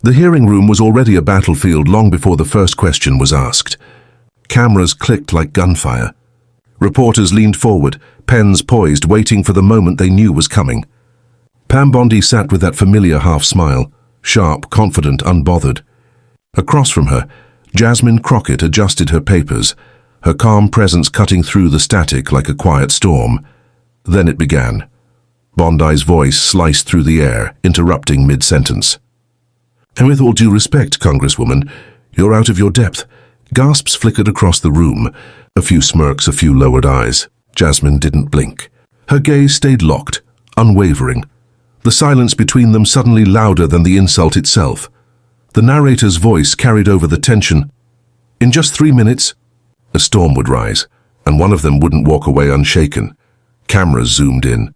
The hearing room was already a battlefield long before the first question was asked. Cameras clicked like gunfire. Reporters leaned forward, pens poised, waiting for the moment they knew was coming. Pam Bondi sat with that familiar half-smile, sharp, confident, unbothered. Across from her, Jasmine Crockett adjusted her papers, her calm presence cutting through the static like a quiet storm. Then it began. Bondi's voice sliced through the air, interrupting mid-sentence. "And with all due respect, Congresswoman, you're out of your depth." Gasps flickered across the room, a few smirks, a few lowered eyes. Jasmine didn't blink. Her gaze stayed locked, unwavering. The silence between them suddenly louder than the insult itself. The narrator's voice carried over the tension. In just 3 minutes, a storm would rise, and one of them wouldn't walk away unshaken. Cameras zoomed in.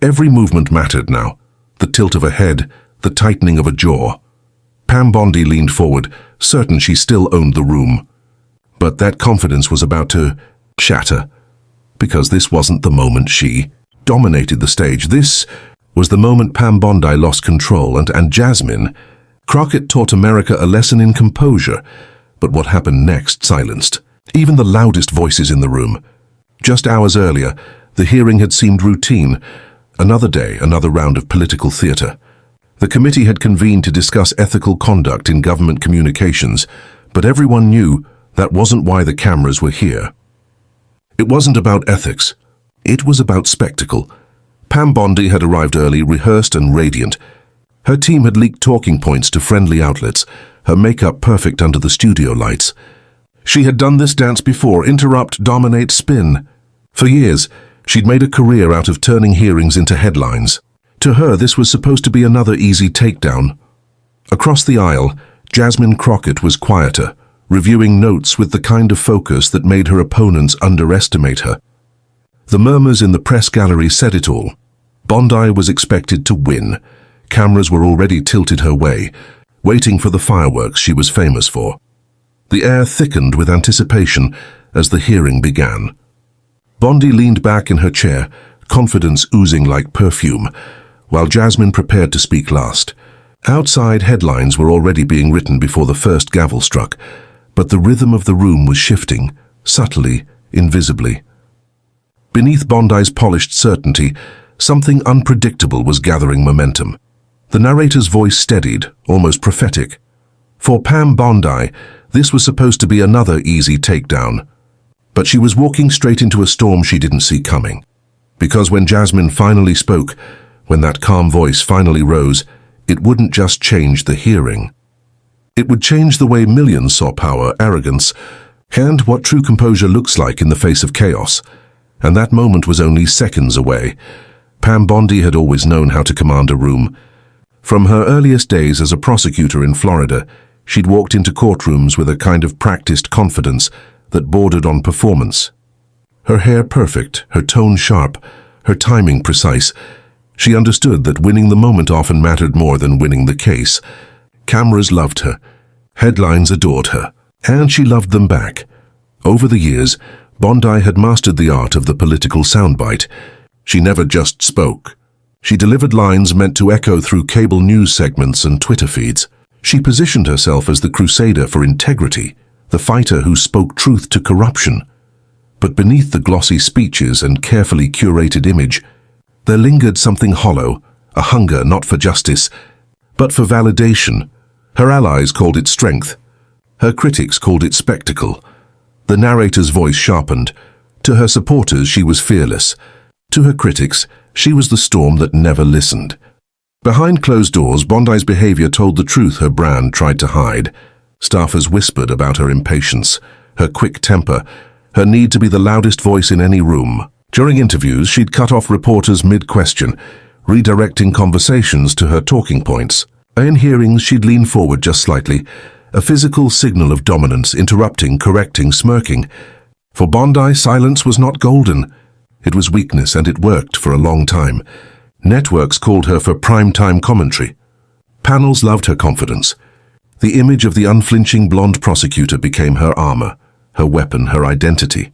Every movement mattered now. The tilt of a head, the tightening of a jaw. Pam Bondi leaned forward, certain she still owned the room. But that confidence was about to shatter, because this wasn't the moment she dominated the stage. This was the moment Pam Bondi lost control, and Jasmine Crockett taught America a lesson in composure. But what happened next silenced even the loudest voices in the room. Just hours earlier, the hearing had seemed routine. Another day, another round of political theater. The committee had convened to discuss ethical conduct in government communications, but everyone knew that wasn't why the cameras were here. It wasn't about ethics. It was about spectacle. Pam Bondi had arrived early, rehearsed and radiant. Her team had leaked talking points to friendly outlets, her makeup perfect under the studio lights. She had done this dance before: interrupt, dominate, spin. For years, she'd made a career out of turning hearings into headlines. To her, this was supposed to be another easy takedown. Across the aisle, Jasmine Crockett was quieter, reviewing notes with the kind of focus that made her opponents underestimate her. The murmurs in the press gallery said it all. Bondi was expected to win. Cameras were already tilted her way, waiting for the fireworks she was famous for. The air thickened with anticipation as the hearing began. Bondi leaned back in her chair, confidence oozing like perfume, while Jasmine prepared to speak last. Outside, headlines were already being written before the first gavel struck, but the rhythm of the room was shifting, subtly, invisibly. Beneath Bondi's polished certainty, something unpredictable was gathering momentum. The narrator's voice steadied, almost prophetic. For Pam Bondi, this was supposed to be another easy takedown. But she was walking straight into a storm she didn't see coming. Because when Jasmine finally spoke, when that calm voice finally rose, it wouldn't just change the hearing. It would change the way millions saw power, arrogance, and what true composure looks like in the face of chaos. And that moment was only seconds away. Pam Bondi had always known how to command a room. From her earliest days as a prosecutor in Florida, she'd walked into courtrooms with a kind of practiced confidence that bordered on performance. Her hair perfect, her tone sharp, her timing precise. She understood that winning the moment often mattered more than winning the case. Cameras loved her. Headlines adored her. And she loved them back. Over the years, Bondi had mastered the art of the political soundbite. She never just spoke. She delivered lines meant to echo through cable news segments and Twitter feeds. She positioned herself as the crusader for integrity, the fighter who spoke truth to corruption. But beneath the glossy speeches and carefully curated image, there lingered something hollow, a hunger not for justice, but for validation. Her allies called it strength. Her critics called it spectacle. The narrator's voice sharpened. To her supporters, she was fearless. To her critics, she was the storm that never listened. Behind closed doors, Bondi's behavior told the truth her brand tried to hide. Staffers whispered about her impatience, her quick temper, her need to be the loudest voice in any room. During interviews, she'd cut off reporters mid-question, redirecting conversations to her talking points. In hearings, she'd lean forward just slightly, a physical signal of dominance, interrupting, correcting, smirking. For Bondi, silence was not golden. It was weakness, and it worked for a long time. Networks called her for prime-time commentary. Panels loved her confidence. The image of the unflinching blonde prosecutor became her armor, her weapon, her identity.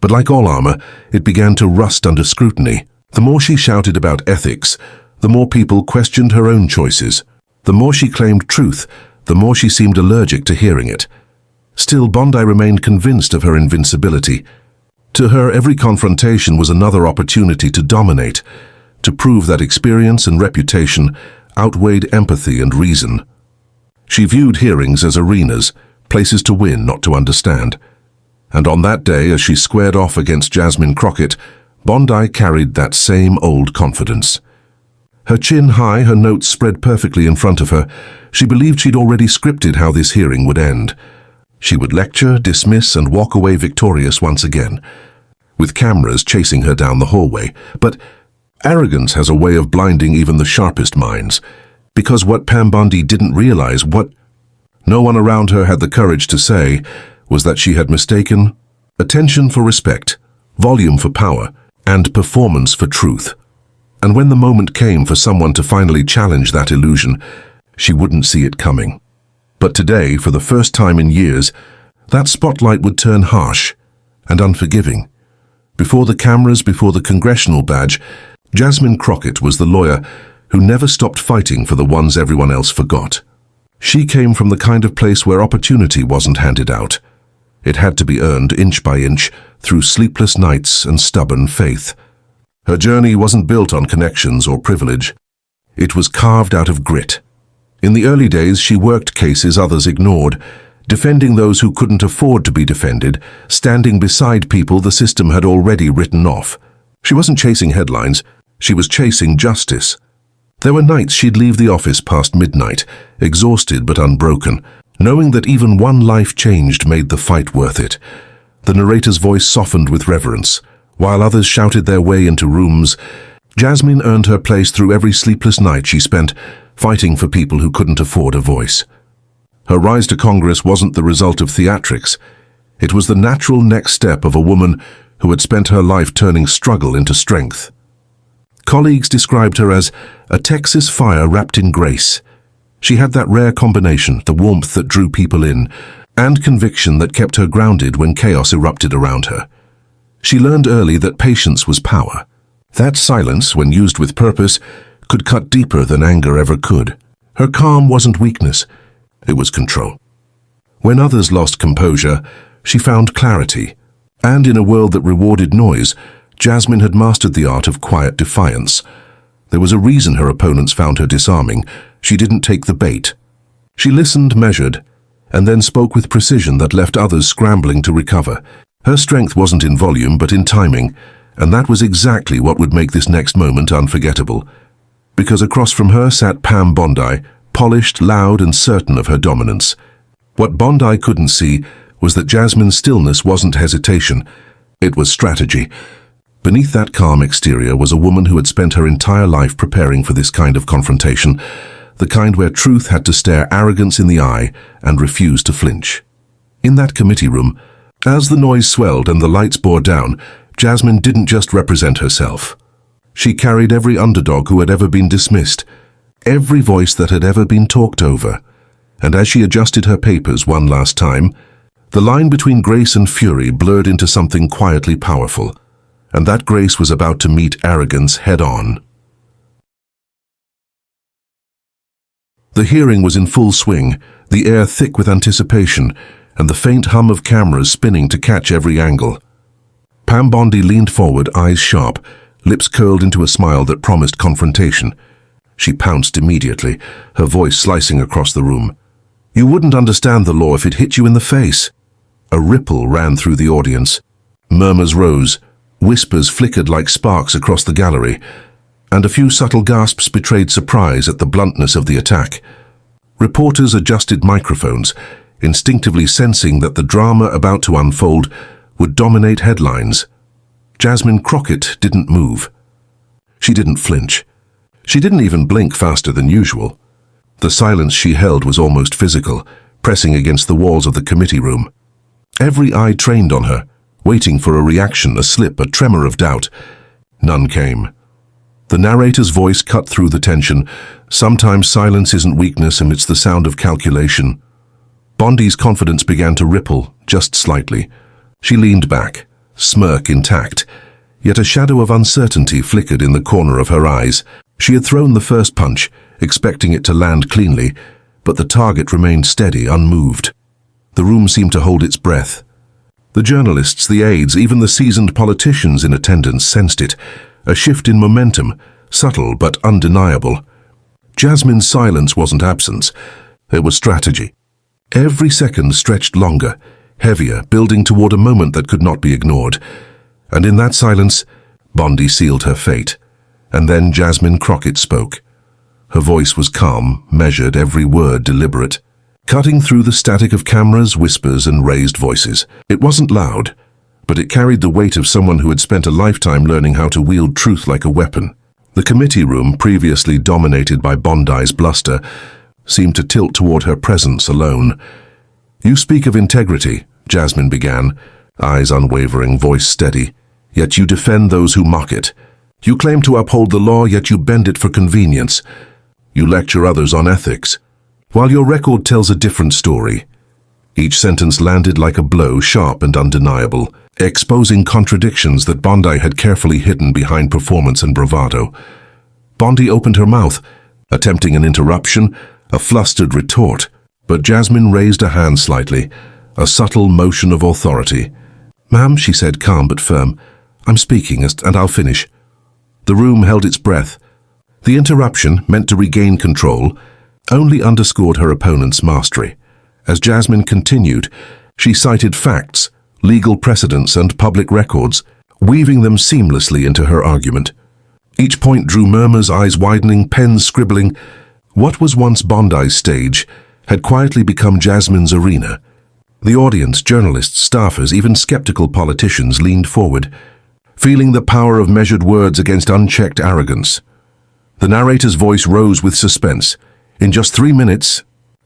But like all armor, it began to rust under scrutiny. The more she shouted about ethics, the more people questioned her own choices. The more she claimed truth, the more she seemed allergic to hearing it. Still, Bondi remained convinced of her invincibility. To her, every confrontation was another opportunity to dominate, to prove that experience and reputation outweighed empathy and reason. She viewed hearings as arenas, places to win, not to understand. And on that day, as she squared off against Jasmine Crockett, Bondi carried that same old confidence. Her chin high, her notes spread perfectly in front of her, she believed she'd already scripted how this hearing would end. She would lecture, dismiss, and walk away victorious once again, with cameras chasing her down the hallway. But arrogance has a way of blinding even the sharpest minds, because what Pam Bondi didn't realize, what no one around her had the courage to say, was that she had mistaken attention for respect, volume for power, and performance for truth. And when the moment came for someone to finally challenge that illusion, she wouldn't see it coming. But today, for the first time in years, that spotlight would turn harsh and unforgiving. Before the cameras, before the congressional badge, Jasmine Crockett was the lawyer who never stopped fighting for the ones everyone else forgot. She came from the kind of place where opportunity wasn't handed out. It had to be earned inch by inch through sleepless nights and stubborn faith. Her journey wasn't built on connections or privilege. It was carved out of grit. In the early days, she worked cases others ignored, defending those who couldn't afford to be defended, standing beside people the system had already written off. She wasn't chasing headlines, she was chasing justice. There were nights she'd leave the office past midnight, exhausted but unbroken, knowing that even one life changed made the fight worth it. The narrator's voice softened with reverence. While others shouted their way into rooms, Jasmine earned her place through every sleepless night she spent fighting for people who couldn't afford a voice. Her rise to Congress wasn't the result of theatrics. It was the natural next step of a woman who had spent her life turning struggle into strength. Colleagues described her as a Texas fire wrapped in grace. She had that rare combination, the warmth that drew people in, and conviction that kept her grounded when chaos erupted around her. She learned early that patience was power. That silence, when used with purpose, could cut deeper than anger ever could. Her calm wasn't weakness, it was control. When others lost composure, she found clarity. And in a world that rewarded noise, Jasmine had mastered the art of quiet defiance. There was a reason her opponents found her disarming. She didn't take the bait. She listened, measured, and then spoke with precision that left others scrambling to recover. Her strength wasn't in volume, but in timing, and that was exactly what would make this next moment unforgettable. Because across from her sat Pam Bondi, polished, loud, and certain of her dominance. What Bondi couldn't see was that Jasmine's stillness wasn't hesitation, it was strategy. Beneath that calm exterior was a woman who had spent her entire life preparing for this kind of confrontation, the kind where truth had to stare arrogance in the eye and refuse to flinch. In that committee room, as the noise swelled and the lights bore down, Jasmine didn't just represent herself. She carried every underdog who had ever been dismissed, every voice that had ever been talked over. And as she adjusted her papers one last time, the line between grace and fury blurred into something quietly powerful, and that grace was about to meet arrogance head-on. The hearing was in full swing, the air thick with anticipation, and the faint hum of cameras spinning to catch every angle. Pam Bondi leaned forward, eyes sharp, lips curled into a smile that promised confrontation. She pounced immediately, her voice slicing across the room. "You wouldn't understand the law if it hit you in the face." A ripple ran through the audience. Murmurs rose, whispers flickered like sparks across the gallery, and a few subtle gasps betrayed surprise at the bluntness of the attack. Reporters adjusted microphones, instinctively sensing that the drama about to unfold would dominate headlines. Jasmine Crockett didn't move. She didn't flinch. She didn't even blink faster than usual. The silence she held was almost physical, pressing against the walls of the committee room. Every eye trained on her, waiting for a reaction, a slip, a tremor of doubt. None came. The narrator's voice cut through the tension. Sometimes silence isn't weakness, and it's the sound of calculation. Bondi's confidence began to ripple, just slightly. She leaned back, smirk intact, yet a shadow of uncertainty flickered in the corner of her eyes. She had thrown the first punch, expecting it to land cleanly, but the target remained steady, unmoved. The room seemed to hold its breath. The journalists, the aides, even the seasoned politicians in attendance sensed it, a shift in momentum, subtle but undeniable. Jasmine's silence wasn't absence, it was strategy. Every second stretched longer, heavier, building toward a moment that could not be ignored. And in that silence, Bondi sealed her fate. And then Jasmine Crockett spoke. Her voice was calm, measured, every word deliberate, cutting through the static of cameras, whispers, and raised voices. It wasn't loud, but it carried the weight of someone who had spent a lifetime learning how to wield truth like a weapon. The committee room, previously dominated by Bondi's bluster, seemed to tilt toward her presence alone. "You speak of integrity," Jasmine began, eyes unwavering, voice steady. "Yet you defend those who mock it. You claim to uphold the law, yet you bend it for convenience. You lecture others on ethics, while your record tells a different story." Each sentence landed like a blow, sharp and undeniable, exposing contradictions that Bondi had carefully hidden behind performance and bravado. Bondi opened her mouth, attempting an interruption, a flustered retort, but Jasmine raised a hand slightly, a subtle motion of authority. "Ma'am," she said, calm but firm, "I'm speaking, and I'll finish." The room held its breath. The interruption, meant to regain control, only underscored her opponent's mastery. As Jasmine continued, she cited facts, legal precedents, and public records, weaving them seamlessly into her argument. Each point drew murmurs, eyes widening, pens scribbling. What was once Bondi's stage had quietly become Jasmine's arena. The audience, journalists, staffers, even skeptical politicians leaned forward, feeling the power of measured words against unchecked arrogance. The narrator's voice rose with suspense. In just 3 minutes,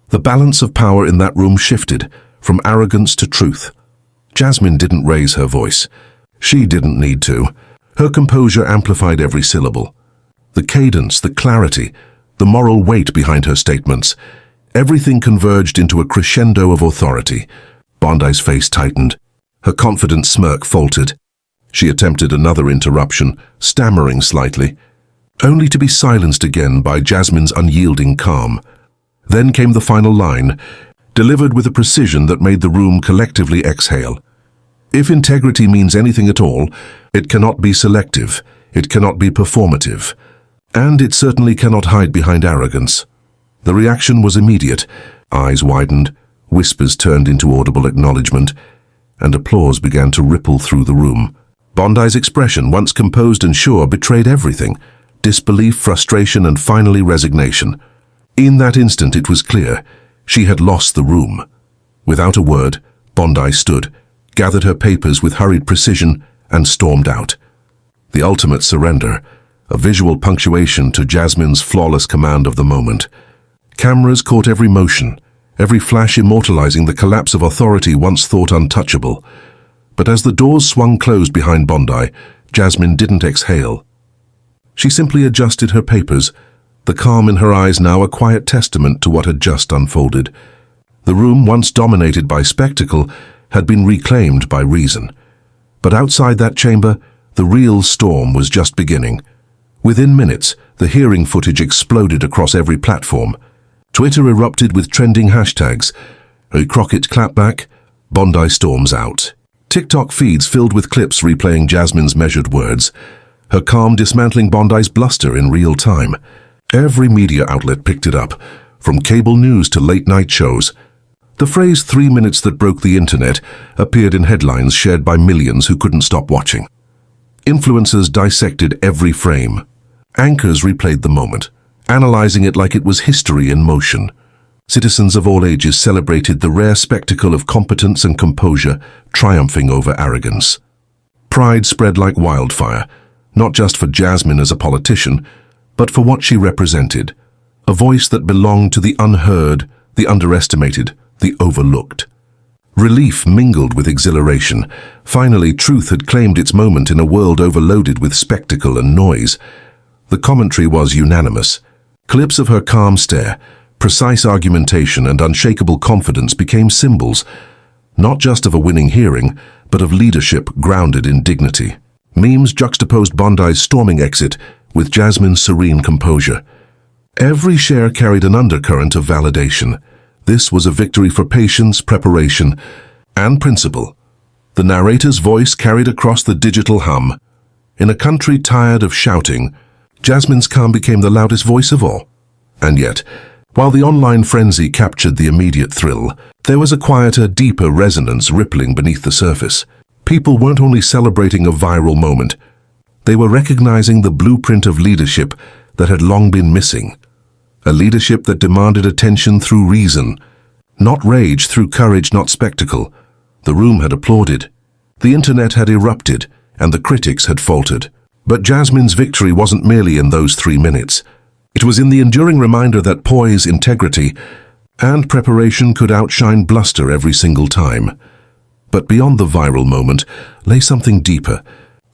the balance of power in that room shifted, from arrogance to truth. Jasmine didn't raise her voice. She didn't need to. Her composure amplified every syllable. The cadence, the clarity, the moral weight behind her statements, everything converged into a crescendo of authority. Bondi's face tightened. Her confident smirk faltered. She attempted another interruption, stammering slightly, only to be silenced again by Jasmine's unyielding calm. Then came the final line, delivered with a precision that made the room collectively exhale. "If integrity means anything at all, it cannot be selective, it cannot be performative, and it certainly cannot hide behind arrogance." The reaction was immediate. Eyes widened, whispers turned into audible acknowledgement, and applause began to ripple through the room. Bondi's expression, once composed and sure, betrayed everything: disbelief, frustration, and finally resignation. In that instant it was clear, she had lost the room. Without a word, Bondi stood, gathered her papers with hurried precision, and stormed out. The ultimate surrender, a visual punctuation to Jasmine's flawless command of the moment. Cameras caught every motion, every flash immortalizing the collapse of authority once thought untouchable. But as the doors swung closed behind Bondi, Jasmine didn't exhale. She simply adjusted her papers, the calm in her eyes now a quiet testament to what had just unfolded. The room, once dominated by spectacle, had been reclaimed by reason. But outside that chamber, the real storm was just beginning. Within minutes, the hearing footage exploded across every platform. Twitter erupted with trending hashtags: CrockettClapback, Bondi storms out. TikTok feeds filled with clips replaying Jasmine's measured words, her calm dismantling Bondi's bluster in real time. Every media outlet picked it up, from cable news to late-night shows. The phrase 3 minutes that broke the internet appeared in headlines shared by millions who couldn't stop watching. Influencers dissected every frame. Anchors replayed the moment, analyzing it like it was history in motion. Citizens of all ages celebrated the rare spectacle of competence and composure triumphing over arrogance. Pride spread like wildfire, not just for Jasmine as a politician, but for what she represented, a voice that belonged to the unheard, the underestimated, the overlooked. Relief mingled with exhilaration. Finally, truth had claimed its moment in a world overloaded with spectacle and noise. The commentary was unanimous. Clips of her calm stare, precise argumentation, and unshakable confidence became symbols, not just of a winning hearing, but of leadership grounded in dignity. Memes juxtaposed Bondi's storming exit with Jasmine's serene composure. Every share carried an undercurrent of validation. This was a victory for patience, preparation, and principle. The narrator's voice carried across the digital hum. In a country tired of shouting, Jasmine's calm became the loudest voice of all. And yet, while the online frenzy captured the immediate thrill, there was a quieter, deeper resonance rippling beneath the surface. People weren't only celebrating a viral moment, they were recognizing the blueprint of leadership that had long been missing. A leadership that demanded attention through reason, not rage, through courage, not spectacle. The room had applauded. The internet had erupted, and the critics had faltered. But Jasmine's victory wasn't merely in those 3 minutes. It was in the enduring reminder that poise, integrity, and preparation could outshine bluster every single time. But beyond the viral moment lay something deeper,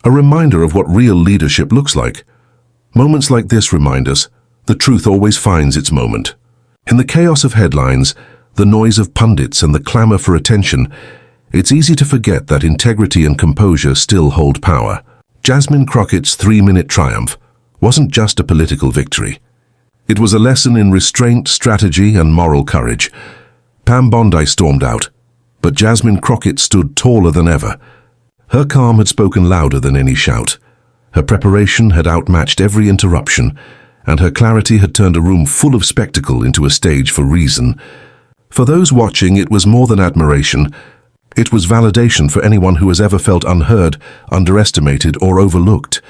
a reminder of what real leadership looks like. Moments like this remind us the truth always finds its moment. In the chaos of headlines, the noise of pundits, and the clamor for attention, it's easy to forget that integrity and composure still hold power. Jasmine Crockett's 3-minute triumph wasn't just a political victory. It was a lesson in restraint, strategy, and moral courage. Pam Bondi stormed out, but Jasmine Crockett stood taller than ever. Her calm had spoken louder than any shout. Her preparation had outmatched every interruption, and her clarity had turned a room full of spectacle into a stage for reason. For those watching, it was more than admiration. It was validation for anyone who has ever felt unheard, underestimated, or overlooked.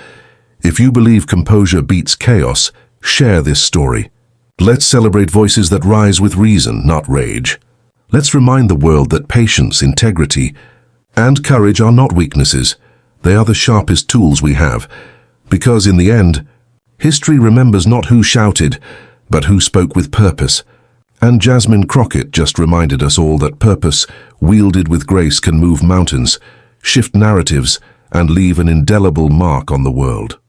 If you believe composure beats chaos, share this story. Let's celebrate voices that rise with reason, not rage. Let's remind the world that patience, integrity, and courage are not weaknesses. They are the sharpest tools we have. Because in the end, history remembers not who shouted, but who spoke with purpose. And Jasmine Crockett just reminded us all that purpose, wielded with grace, can move mountains, shift narratives, and leave an indelible mark on the world.